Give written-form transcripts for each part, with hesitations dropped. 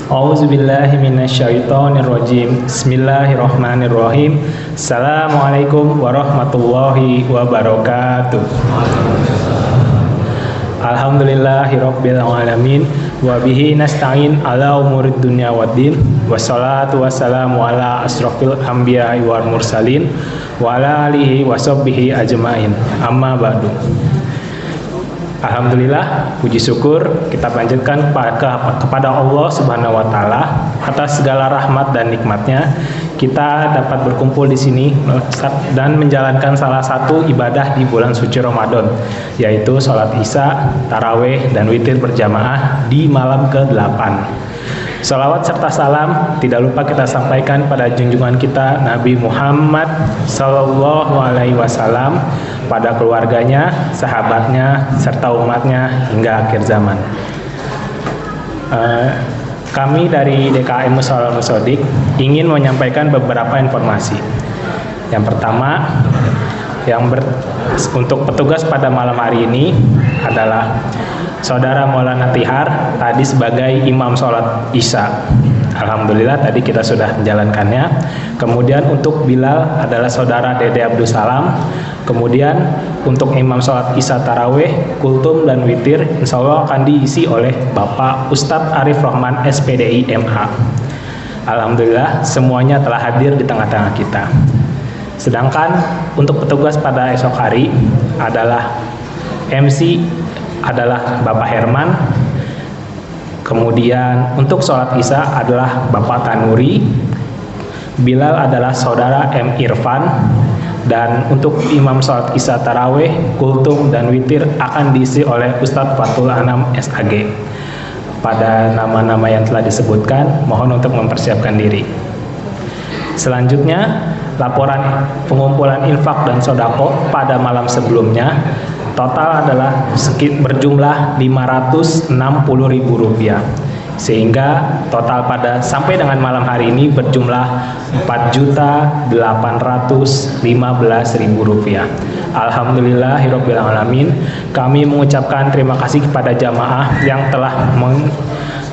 A'udzubillahi minasyaitonirrajim. Bismillahirrahmanirrahim. Assalamualaikum warahmatullahi wabarakatuh. Alhamdulillahirabbil alamin wa bihi nasta'in ala umurid dunya waddin. Wassalatu wassalamu ala asrofil anbiya'i wal mursalin wa ala alihi wa sahbihi ajmain. Amma ba'du. Alhamdulillah, puji syukur kita panjatkan kepada Allah Subhanahu wa taala atas segala rahmat dan nikmatnya. Kita dapat berkumpul di sini dan menjalankan salah satu ibadah di bulan suci Ramadan, yaitu sholat Isya, tarawih, dan witir berjamaah di malam ke-8. Salawat serta salam tidak lupa kita sampaikan pada junjungan kita Nabi Muhammad Sallallahu Alaihi Wasallam, pada keluarganya, sahabatnya, serta umatnya hingga akhir zaman. Kami dari DKM Mushola Musodik ingin menyampaikan beberapa informasi. Yang pertama, untuk petugas pada malam hari ini adalah Saudara Maulana Tihar tadi sebagai imam sholat Isya. Alhamdulillah tadi kita sudah menjalankannya. Kemudian untuk Bilal adalah Saudara Dede Abdul Salam. Kemudian untuk imam sholat Isya tarawih, kultum, dan witir insya Allah akan diisi oleh Bapak Ustadz Arif Rahman SPDI MA. Alhamdulillah semuanya telah hadir di tengah-tengah kita. Sedangkan untuk petugas pada esok hari adalah MC adalah Bapak Herman. Kemudian untuk sholat Isya adalah Bapak Tanuri. Bilal adalah Saudara M. Irfan. Dan untuk imam sholat Isya tarawih, kultum, dan witir akan diisi oleh Ustadz Fatul Anam SAG. Pada nama-nama yang telah disebutkan, mohon untuk mempersiapkan diri. Selanjutnya, laporan pengumpulan infak dan sodako pada malam sebelumnya total adalah berjumlah Rp560.000, sehingga total pada sampai dengan malam hari ini berjumlah Rp4.815.000. Alhamdulillahirabbil alamin. Kami mengucapkan terima kasih kepada jamaah yang telah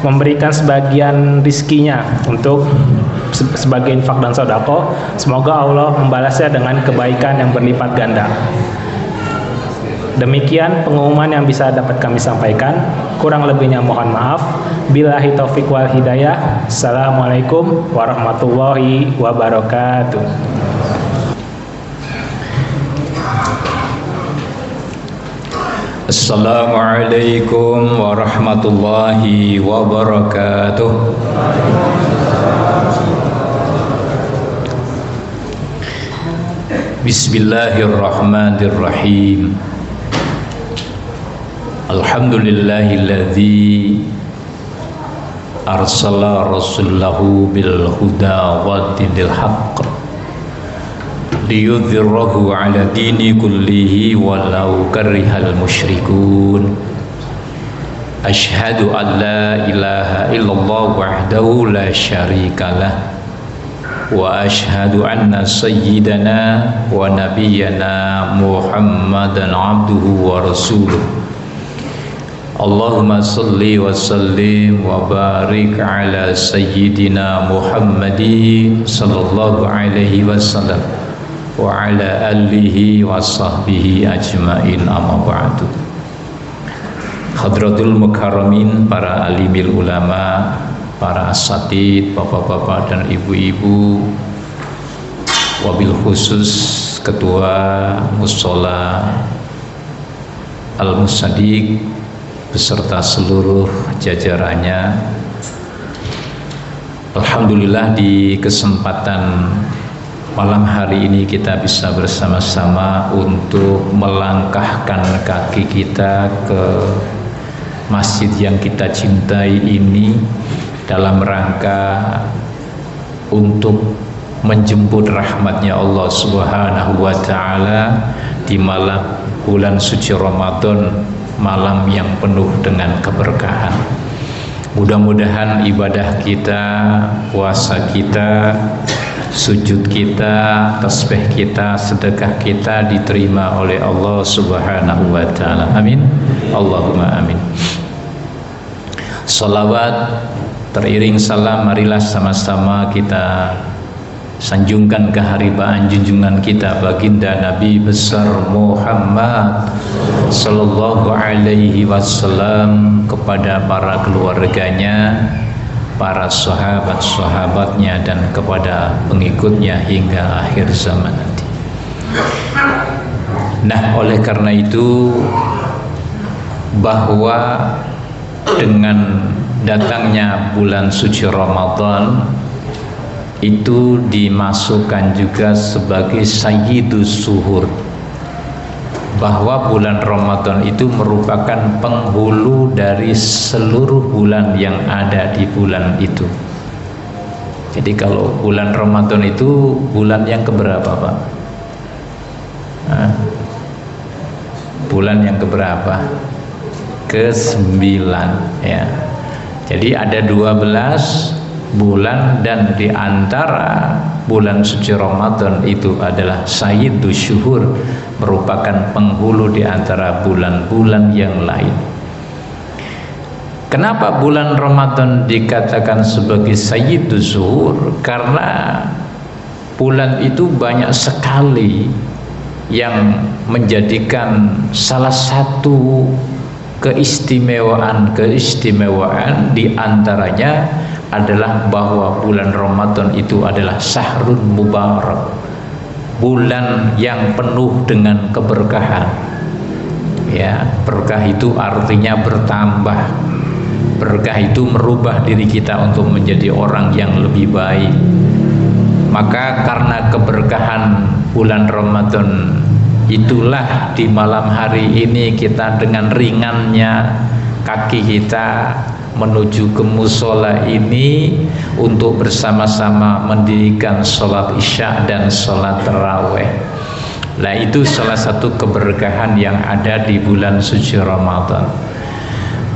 memberikan sebagian rizkinya untuk sebagai infak dan sodako. Semoga Allah membalasnya dengan kebaikan yang berlipat ganda. Demikian pengumuman yang bisa dapat kami sampaikan. Kurang lebihnya mohon maaf. Billahi taufiq wal hidayah. Assalamualaikum warahmatullahi wabarakatuh. Assalamualaikum warahmatullahi wabarakatuh. Bismillahirrahmanirrahim. Alhamdulillahilladzi arsala rasulahu bil huda wa dinil haqq liyudhhirahu ala dini kullihi walau karihal musyrikun. Asyhadu an la ilaha illallah wahdahu la syarikalah wa asyhadu anna sayyidana wa nabiyyana Muhammadan abduhu wa rasuluh. Allahumma salli wa sallim wa barik ala sayyidina Muhammadin sallallahu alaihi wasallam wa ala alihi wa sahbihi ajmain, amma ba'du. Hadratul mukarramin, para alimil ulama, para asatid, bapak-bapak dan ibu-ibu, wabil khusus Ketua Mushola Al-Musaddiq beserta seluruh jajarannya. Alhamdulillah di kesempatan malam hari ini kita bisa bersama-sama untuk melangkahkan kaki kita ke masjid yang kita cintai ini dalam rangka untuk menjemput rahmatnya Allah Subhanahu wa ta'ala di malam bulan suci Ramadan, malam yang penuh dengan keberkahan. Mudah-mudahan ibadah kita, puasa kita, sujud kita, tasbih kita, sedekah kita diterima oleh Allah Subhanahu wa ta'ala. Amin. Allahumma amin. Salawat Teriring salam, marilah sama-sama kita sanjungkan keharibaan junjungan kita baginda Nabi besar Muhammad sallallahu alaihi wasallam kepada para keluarganya, para sahabat-sahabatnya, dan kepada pengikutnya hingga akhir zaman nanti. Nah, oleh karena itu, bahwa dengan datangnya bulan suci Ramadan itu dimasukkan juga sebagai sayyidus suhur, bahwa bulan Ramadan itu merupakan penghulu dari seluruh bulan yang ada di bulan itu. Jadi kalau bulan Ramadan itu bulan yang keberapa, Pak? Bulan yang keberapa? Ke-9 ya. Jadi ada 12 bulan, dan di antara bulan suci Ramadan itu adalah sayyidus syuhur, merupakan penghulu di antara bulan-bulan yang lain. Kenapa bulan Ramadan dikatakan sebagai sayyidus syuhur? Karena bulan itu banyak sekali yang menjadikan salah satu keistimewaan di antaranya adalah bahwa bulan Ramadan itu adalah syahrun mubarak, bulan yang penuh dengan keberkahan. Ya, berkah itu artinya bertambah. Berkah itu merubah diri kita untuk menjadi orang yang lebih baik. Maka karena keberkahan bulan Ramadan itulah di malam hari ini kita dengan ringannya kaki kita menuju ke musola ini untuk bersama-sama mendirikan sholat isya dan sholat taraweh. Nah, itu salah satu keberkahan yang ada di bulan suci Ramadan.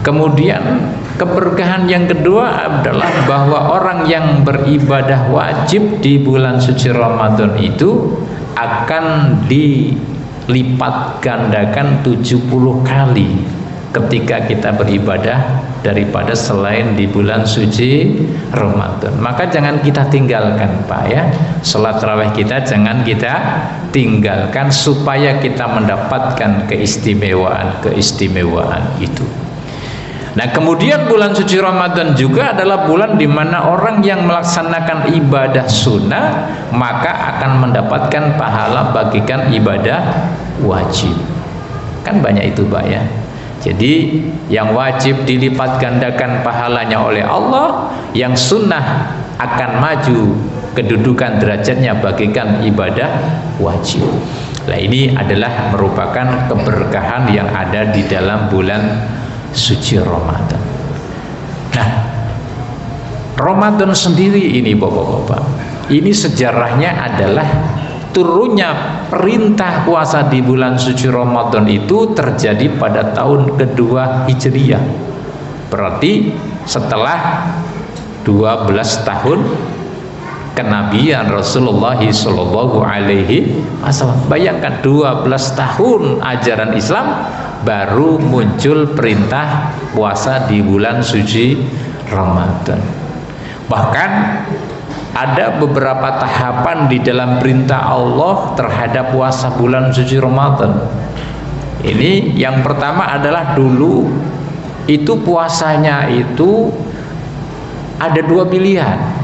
Kemudian keberkahan yang kedua adalah bahwa orang yang beribadah wajib di bulan suci Ramadan itu akan dilipat gandakan 70 kali ketika kita beribadah daripada selain di bulan suci Ramadan. Maka jangan kita tinggalkan, Pak, ya. Salat tarawih kita jangan kita tinggalkan supaya kita mendapatkan keistimewaan itu. Nah, kemudian bulan suci Ramadan juga adalah bulan di mana orang yang melaksanakan ibadah sunnah maka akan mendapatkan pahala bagikan ibadah wajib. Kan banyak itu, Pak, ya. Jadi yang wajib dilipat gandakan pahalanya oleh Allah, yang sunnah akan maju kedudukan derajatnya bagikan ibadah wajib. Nah, ini adalah merupakan keberkahan yang ada di dalam bulan suci Ramadan. Nah, Ramadan sendiri ini, Bapak-bapak, ini sejarahnya adalah turunnya perintah puasa di bulan suci Ramadan itu terjadi pada tahun kedua Hijriyah. Berarti setelah 12 tahun kenabian Rasulullah sallallahu alaihi wasallam. Bayangkan 12 tahun ajaran Islam baru muncul perintah puasa di bulan suci Ramadan. Bahkan ada beberapa tahapan di dalam perintah Allah terhadap puasa bulan suci Ramadan. Ini yang pertama adalah dulu itu puasanya itu ada dua pilihan.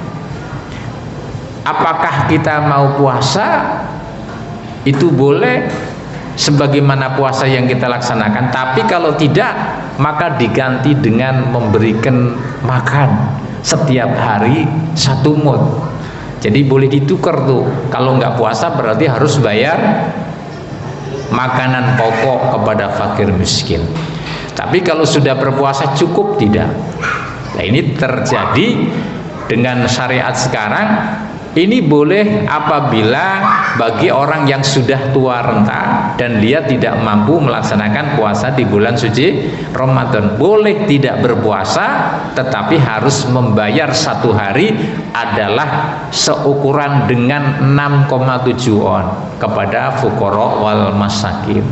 Apakah kita mau puasa itu boleh sebagaimana puasa yang kita laksanakan, tapi kalau tidak maka diganti dengan memberikan makan setiap hari 1 mud. Jadi boleh ditukar tuh. Kalau nggak puasa berarti harus bayar makanan pokok kepada fakir miskin. Tapi kalau sudah berpuasa cukup tidak. Nah, ini terjadi dengan syariat sekarang. Ini boleh apabila bagi orang yang sudah tua renta dan dia tidak mampu melaksanakan puasa di bulan suci Ramadan. Boleh tidak berpuasa, tetapi harus membayar 1 hari adalah seukuran dengan 6,7 on kepada fuqara wal masakin.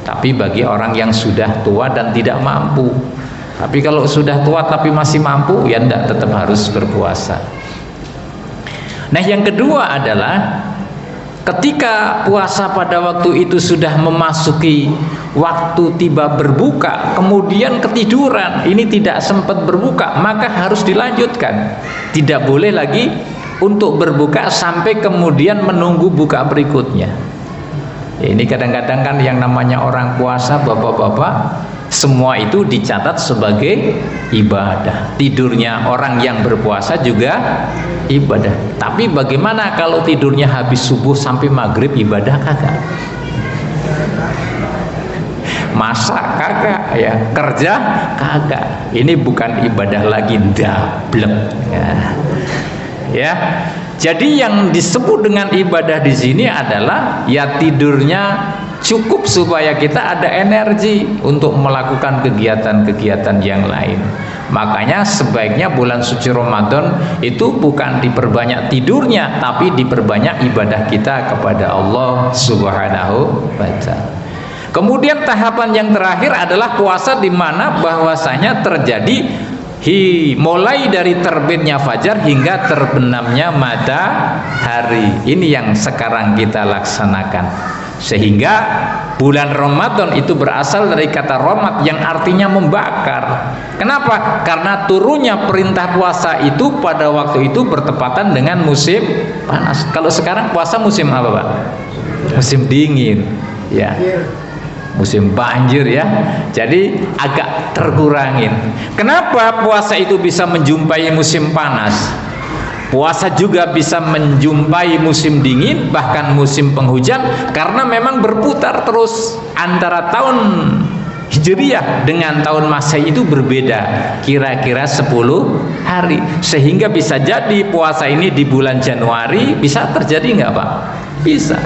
Tapi bagi orang yang sudah tua dan tidak mampu, Tapi kalau sudah tua tapi masih mampu, ya enggak, tetap harus berpuasa. Nah, yang kedua adalah ketika puasa pada waktu itu sudah memasuki waktu tiba berbuka, kemudian ketiduran, ini tidak sempat berbuka, maka harus dilanjutkan. Tidak boleh lagi untuk berbuka sampai kemudian menunggu buka berikutnya. Ya, ini kadang-kadang kan yang namanya orang puasa, bapak-bapak, semua itu dicatat sebagai ibadah. Tidurnya orang yang berpuasa juga ibadah. Tapi bagaimana kalau tidurnya habis subuh sampai maghrib, ibadah kagak? Masak kagak, ya, kerja kagak. Ini bukan ibadah lagi, dablek. Ya. Jadi yang disebut dengan ibadah di sini adalah ya tidurnya cukup supaya kita ada energi untuk melakukan kegiatan-kegiatan yang lain. Makanya sebaiknya bulan suci Ramadan itu bukan diperbanyak tidurnya, tapi diperbanyak ibadah kita kepada Allah Subhanahu wa ta'ala. Kemudian tahapan yang terakhir adalah puasa, di mana bahwasanya terjadi mulai dari terbitnya fajar hingga terbenamnya matahari. Ini yang sekarang kita laksanakan. Sehingga bulan Ramadan itu berasal dari kata romat yang artinya membakar. Kenapa? Karena turunnya perintah puasa itu pada waktu itu bertepatan dengan musim panas. Kalau sekarang puasa musim apa, Pak? Musim dingin, ya. Musim banjir, ya. Jadi agak terkurangin. Kenapa puasa itu bisa menjumpai musim panas? Puasa juga bisa menjumpai musim dingin, bahkan musim penghujan, karena memang berputar terus antara tahun Hijriyah dengan tahun Masehi itu berbeda, kira-kira 10 hari. Sehingga bisa jadi puasa ini di bulan Januari bisa terjadi nggak, Pak? Bisa.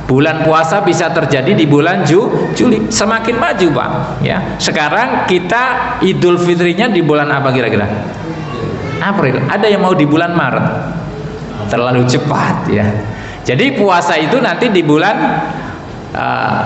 Bulan puasa bisa terjadi di bulan Juli. Semakin maju, Pak. Ya. Sekarang kita Idul Fitrinya di bulan apa kira-kira? April. Ada yang mau di bulan Maret? Terlalu cepat, ya. Jadi puasa itu nanti di bulan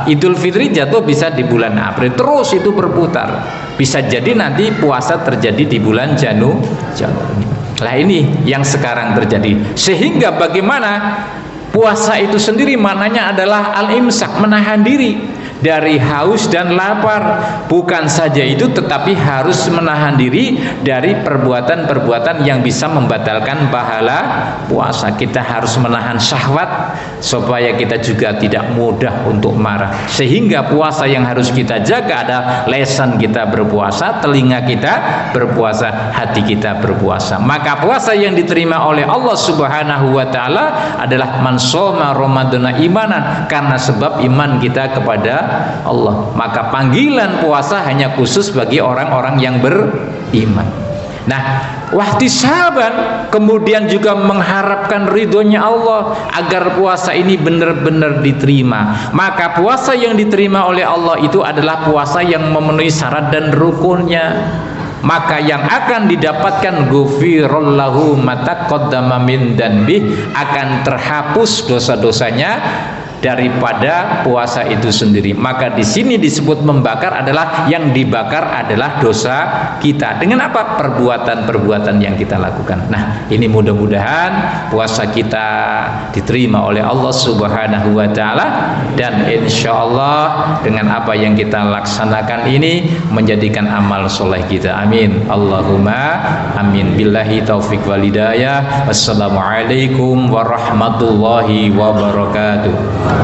Idul Fitri jatuh bisa di bulan April. Terus itu berputar. Bisa jadi nanti puasa terjadi di bulan Januari. Nah, ini yang sekarang terjadi. Sehingga bagaimana puasa itu sendiri maknanya adalah al-imsak, menahan diri dari haus dan lapar. Bukan saja itu, tetapi harus menahan diri dari perbuatan-perbuatan yang bisa membatalkan pahala puasa. Kita harus menahan syahwat supaya kita juga tidak mudah untuk marah. Sehingga puasa yang harus kita jaga adalah lesan kita berpuasa, telinga kita berpuasa, hati kita berpuasa. Maka puasa yang diterima oleh Allah Subhanahu wa ta'ala adalah man shoma ramadhana imanan, karena sebab iman kita kepada Allah. Maka panggilan puasa hanya khusus bagi orang-orang yang beriman. Nah, wahtisaban, kemudian juga mengharapkan ridhonya Allah agar puasa ini benar-benar diterima. Maka puasa yang diterima oleh Allah itu adalah puasa yang memenuhi syarat dan rukunnya. Maka yang akan didapatkan ghufirallahu ma taqaddama min dzanbih, akan terhapus dosa-dosanya daripada puasa itu sendiri. Maka di sini disebut membakar adalah yang dibakar adalah dosa kita. Dengan apa? Perbuatan-perbuatan yang kita lakukan. Nah, ini mudah-mudahan puasa kita diterima oleh Allah Subhanahu wa ta'ala, dan insya Allah dengan apa yang kita laksanakan ini menjadikan amal soleh kita. Amin. Allahumma amin. Billahi taufik wal hidayah. Wassalamualaikum warahmatullahi wabarakatuh.